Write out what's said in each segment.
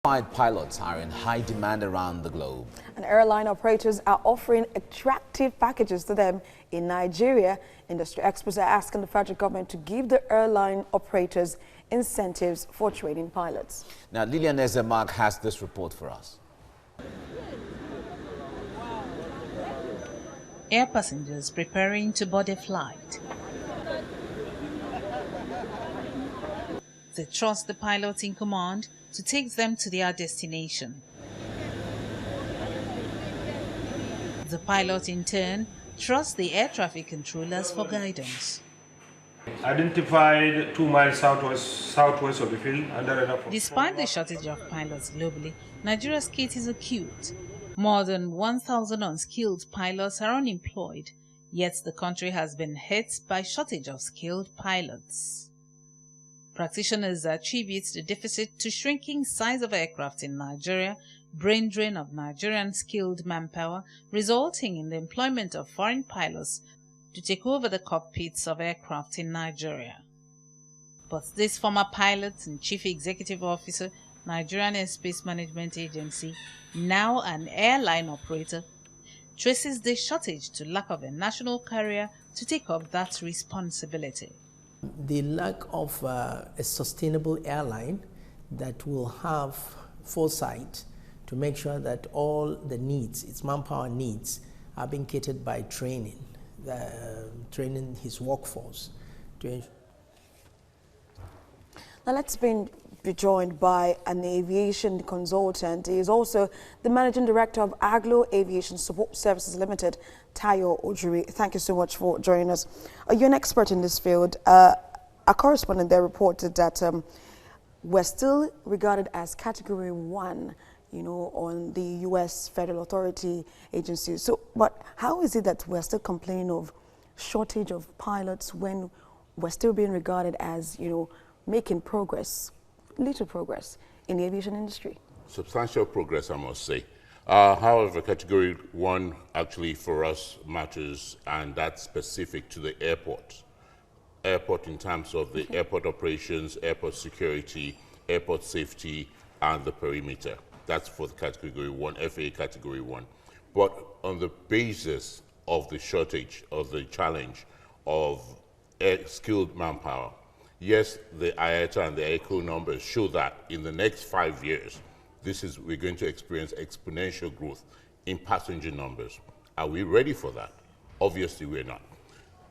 Pilots are in high demand around the globe. And airline operators are offering attractive packages to them in Nigeria. Industry experts are asking the federal government to give the airline operators incentives for training pilots. Now, Lillian Ezemark has this report for us. Air passengers preparing to board a flight. They trust the pilot in command to take them to their destination. The pilot, in turn, trusts the air traffic controllers for guidance. Identified 2 miles southwest of the field under enough. Despite the shortage of pilots globally, Nigeria's case is acute. More than 1,000 unskilled pilots are unemployed, yet the country has been hit by shortage of skilled pilots. Practitioners attribute the deficit to shrinking size of aircraft in Nigeria, brain drain of Nigerian skilled manpower, resulting in the employment of foreign pilots to take over the cockpits of aircraft in Nigeria. But this former pilot and chief executive officer, Nigerian Airspace Management Agency, now an airline operator, traces the shortage to lack of a national carrier to take up that responsibility. The lack of a sustainable airline that will have foresight to make sure that all the needs, its manpower needs, are being catered by training his workforce. Now let's be joined by an aviation consultant. He is also the managing director of Aglo Aviation Support Services Limited, Tayo Ojuri. Thank you so much for joining us. You're an expert in this field. A correspondent there reported that we're still regarded as Category 1, on the U.S. Federal Authority agency. So, but how is it that we're still complaining of shortage of pilots when we're still being regarded as, making progress, little progress in the aviation industry? Substantial progress, I must say. However, Category 1 actually for us matters, and that's specific to the airport. Airport in terms of the airport operations, airport security, airport safety, and the perimeter. That's for the Category 1, FAA Category 1. But on the basis of the shortage, of the challenge of skilled manpower, yes, the IATA and the ECHO numbers show that in the next 5 years, we're going to experience exponential growth in passenger numbers. Are we ready for that? Obviously, we're not.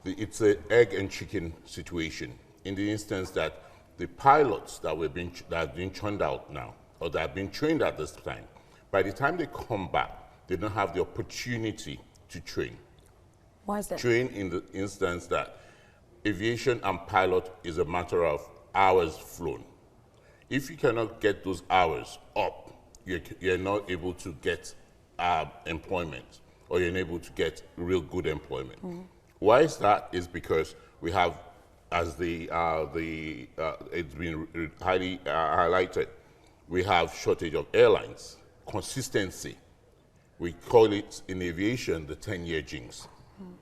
It's an egg and chicken situation in the instance that the pilots that are being churned out now, or that have been trained at this time, by the time they come back, they don't have the opportunity to train. Why is that? Train in the instance that aviation and pilot is a matter of hours flown. If you cannot get those hours up, you're not able to get employment, or you're not able to get real good employment. Mm-hmm. Why is that? Is because we have, as it's been highly highlighted, we have shortage of airlines, consistency. We call it in aviation the 10-year jinx. Mm-hmm.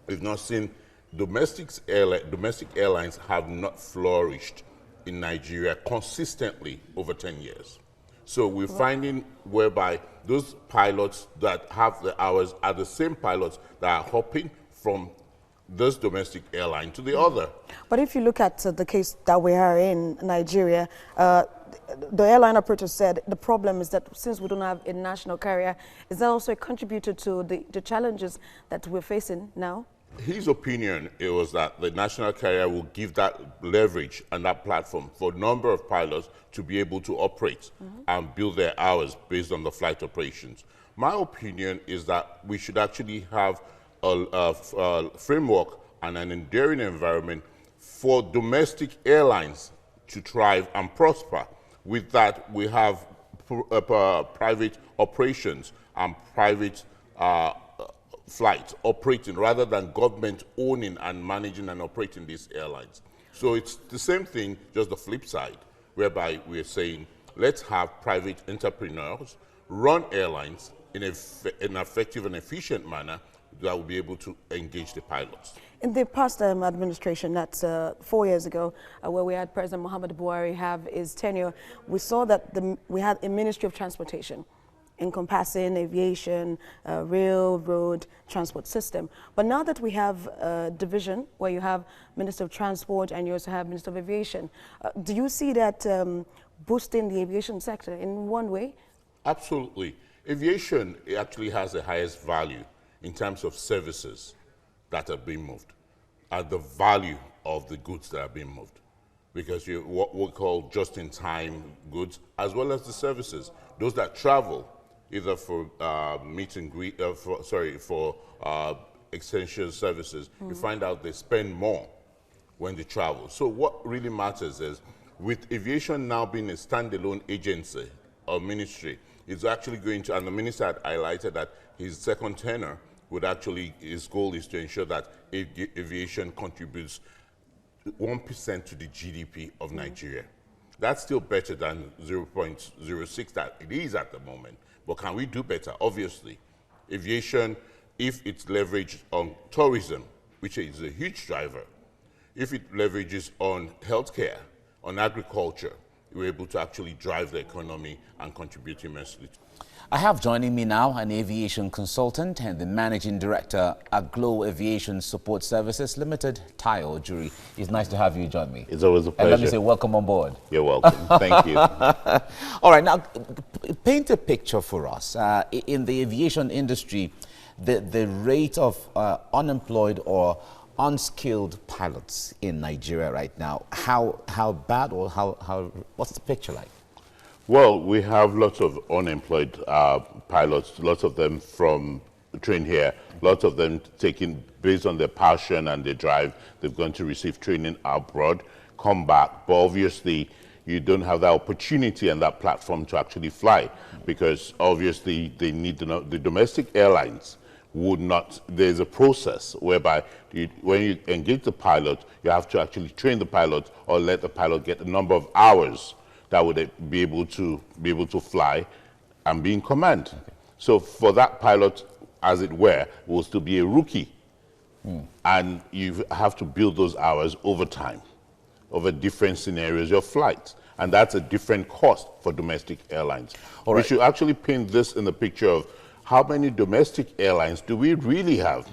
We've not seen domestic airlines have not flourished in Nigeria consistently over 10 years. So we're finding whereby those pilots that have the hours are the same pilots that are hopping from this domestic airline to the other. But if you look at the case that we are in Nigeria, the airline operator said the problem is that since we don't have a national carrier, is that also a contributor to the challenges that we're facing now? His opinion was that the national carrier will give that leverage and that platform for a number of pilots to be able to operate and build their hours based on the flight operations. My opinion is that we should actually have a framework and an enduring environment for domestic airlines to thrive and prosper. With that, we have private operations and private flights operating rather than government owning and managing and operating these airlines. So it's the same thing, just the flip side, whereby we're saying, let's have private entrepreneurs run airlines in an effective and efficient manner that will be able to engage the pilots. In the past administration, that's 4 years ago, where we had President Muhammad Buhari have his tenure, we saw that we had a Ministry of Transportation encompassing aviation, rail, road, transport system. But now that we have a division where you have Minister of Transport and you also have Minister of Aviation, do you see that boosting the aviation sector in one way? Absolutely. Aviation actually has the highest value in terms of services that are being moved and the value of the goods that are being moved. Because you what we call just-in-time goods as well as the services. Those that travel either for meet and greet, for essential services, you find out they spend more when they travel. So what really matters is, with aviation now being a standalone agency or ministry, it's actually going to, and the minister had highlighted that his second tenure would actually, his goal is to ensure that aviation contributes 1% to the GDP of Nigeria. That's still better than 0.06 that it is at the moment. But can we do better? Obviously. Aviation, if it's leveraged on tourism, which is a huge driver, if it leverages on healthcare, on agriculture, we're able to actually drive the economy and contribute immensely. I have joining me now an aviation consultant and the managing director at Aglo Aviation Support Services Limited, Tayo Ojuri. It's nice to have you join me. It's always a pleasure. And let me say welcome on board. You're welcome. Thank you. All right, now paint a picture for us. In the aviation industry, the rate of unemployed or unskilled pilots in Nigeria right now, how bad or what's the picture like? Well, we have lots of unemployed pilots, lots of them trained here, lots of them taking, based on their passion and their drive, they've gone to receive training abroad, come back, but obviously you don't have that opportunity and that platform to actually fly, because obviously they need the domestic airlines would not, there's a process whereby when you engage the pilot, you have to actually train the pilot or let the pilot get a number of hours that would be able to fly and be in command. Okay. So for that pilot, as it were, will still be a rookie. And you have to build those hours over time, over different scenarios of flights. And that's a different cost for domestic airlines. All right. We should actually paint this in the picture of how many domestic airlines do we really have?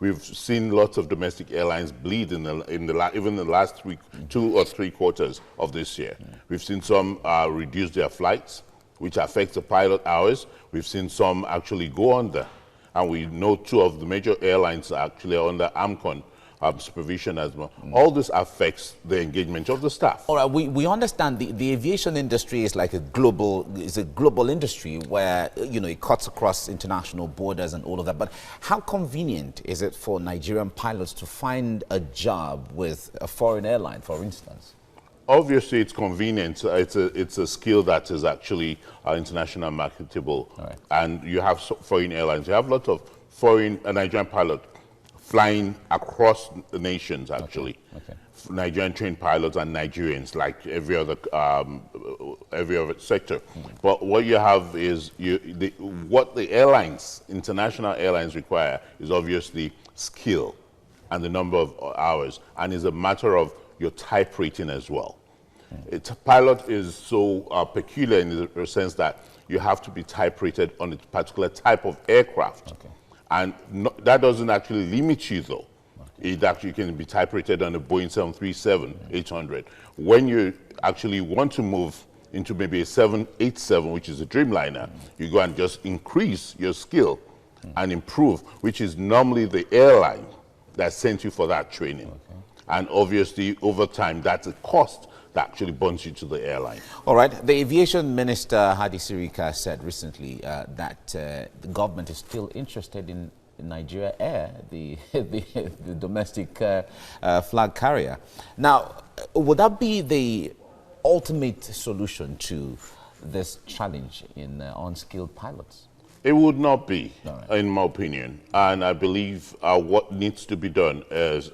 We've seen lots of domestic airlines bleed even in the last 2 or 3 quarters of this year. We've seen some reduce their flights, which affects the pilot hours. We've seen some actually go under. And we know 2 of the major airlines are actually under AMCON supervision as well. All this affects the engagement of the staff. All right, we understand the aviation industry is like a global industry where, you know, it cuts across international borders and all of that. But how convenient is it for Nigerian pilots to find a job with a foreign airline, for instance? Obviously, it's convenient. It's a skill that is actually international marketable. Right. And you have foreign airlines. You have lots of foreign Nigerian pilots flying across the nations, actually. Okay. Nigerian trained pilots and Nigerians, like every other sector. But what you have is what the airlines, international airlines, require is obviously skill and the number of hours, and is a matter of your type rating as well. A pilot is so peculiar in the sense that you have to be type rated on a particular type of aircraft. Okay. And that doesn't actually limit you, though. Okay. It actually can be type rated on a Boeing 737-800. When you actually want to move into maybe a 787, which is a Dreamliner, you go and just increase your skill and improve, which is normally the airline that sent you for that training. Okay. And obviously, over time, that's a cost that actually bonds you to the airline. All right. The aviation minister, Hadi Sirika, said recently that the government is still interested in Nigeria Air, the domestic flag carrier. Now, would that be the ultimate solution to this challenge in unskilled pilots? It would not be, in my opinion. And I believe what needs to be done is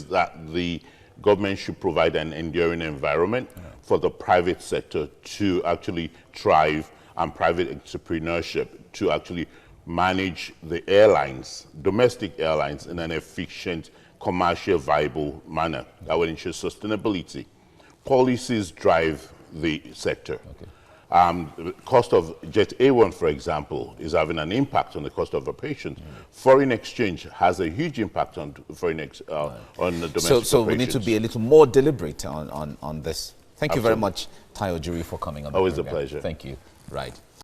that the government should provide an enduring environment for the private sector to actually thrive and private entrepreneurship to actually manage the airlines, domestic airlines, in an efficient, commercial, viable manner that will ensure sustainability. Policies drive the sector. Okay. The cost of Jet A1, for example, is having an impact on the cost of operations. Foreign exchange has a huge impact on on the domestic so operations. we need to be a little more deliberate on this. Thank you very Absolutely. much, Tayo Ojuri, for coming on the Always a program. pleasure. Thank you. Right.